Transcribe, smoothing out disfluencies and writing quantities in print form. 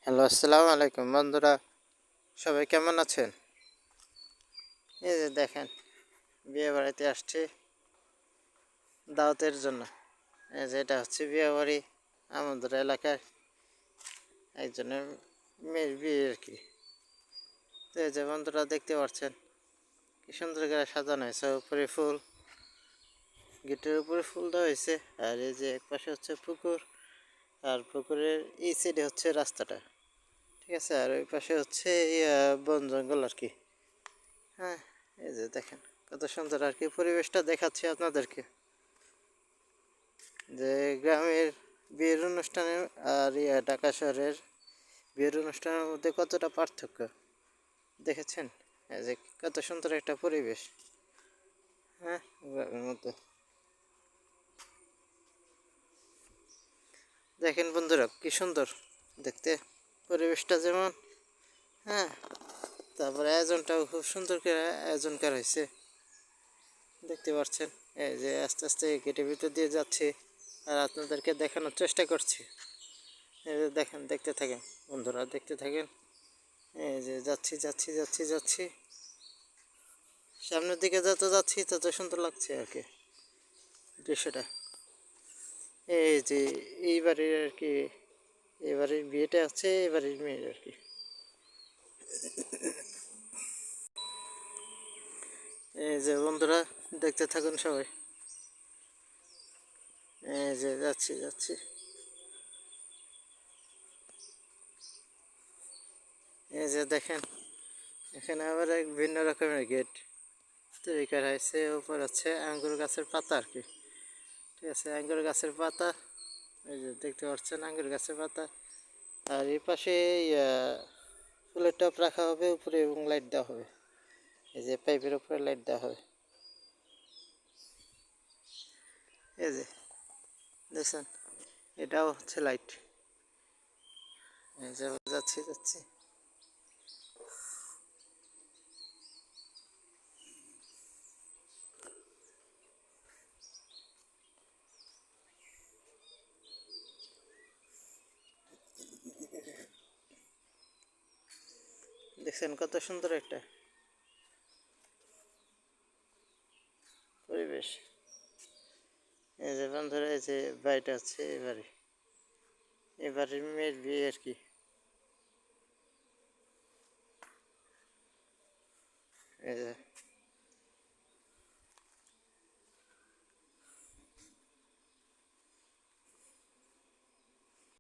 Hello, আসসালামু আলাইকুম বন্ধুরা। সবাই কেমন আছেন? এই যে দেখেন, বিয়ে বাড়িতে আসছি দাওয়াতের জন্য। এই যে এটা হচ্ছে বিয়ে বাড়ি আমাদের এলাকায় একজনের মেয়ের বিয়ে আর কি। তো এই যে বন্ধুরা দেখতে পাচ্ছেন কি সুন্দর করে সাজানো হয়েছে, উপরে ফুল, গেটের উপরে ফুল দেওয়া হয়েছে। আর এই যে এক পাশে হচ্ছে পুকুর, আর পুকুরের এই সাইডে হচ্ছে রাস্তাটা, ঠিক আছে। আর ওই পাশে হচ্ছে বন জঙ্গল আর কি। হ্যাঁ, এই যে দেখেন কত সুন্দর আর কি পরিবেশটা দেখাচ্ছি আপনাদেরকে, যে গ্রামের বিয়ের অনুষ্ঠানে আর ঢাকা শহরের বিয়ের অনুষ্ঠানের মধ্যে কতটা পার্থক্য দেখেছেন। এই যে কত সুন্দর একটা পরিবেশ। হ্যাঁ, গ্রামের মধ্যে দেখেন বন্ধুরা কি সুন্দর দেখতে পরিবেশটা যেমন। হ্যাঁ, তারপরে আয়োজনটাও খুব সুন্দর করে আয়োজন করা হয়েছে, দেখতে পাচ্ছেন। এই যে আস্তে আস্তে গেটের ভিতর দিয়ে যাচ্ছি আর আপনাদেরকে দেখানোর চেষ্টা করছি। এই যে দেখেন, দেখতে থাকেন বন্ধুরা, দেখতে থাকেন। এই যে যাচ্ছি যাচ্ছি যাচ্ছি যাচ্ছি, সামনের দিকে যত যাচ্ছি তত সুন্দর লাগছে আর কি দৃশ্যটা। এই যে এই বাড়ির আর কি, এই বাড়ির বিয়েটা হচ্ছে এই বাড়ির মেয়ের আর কি। এই যে বন্ধুরা দেখতে থাকুন সবাই। এই যে যাচ্ছি যাচ্ছি, এই যে দেখেন এখানে আবার এক ভিন্ন রকমের গেট তৈরি করা হয়েছে। উপর হচ্ছে আঙ্গুর গাছের পাতা আর কি, ঠিক আছে, আঙ্গুর গাছের পাতা। এই যে দেখতে পাচ্ছেন আঙ্গুর গাছের পাতা। আর এই পাশে ফুলের টব রাখা হবে উপরে এবং লাইট দেওয়া হবে। এই যে পাইপের উপরে লাইট দেওয়া হবে। এই যে দেখছেন, এটাও হচ্ছে লাইট। এই যে যাচ্ছি যাচ্ছি, দেখছেন কত সুন্দর একটা পরিবেশ। এই যে বন্ধুরা, এই যে বাড়িটা হচ্ছে এবারের মেয়ের বিয়ে আর কি। এই যে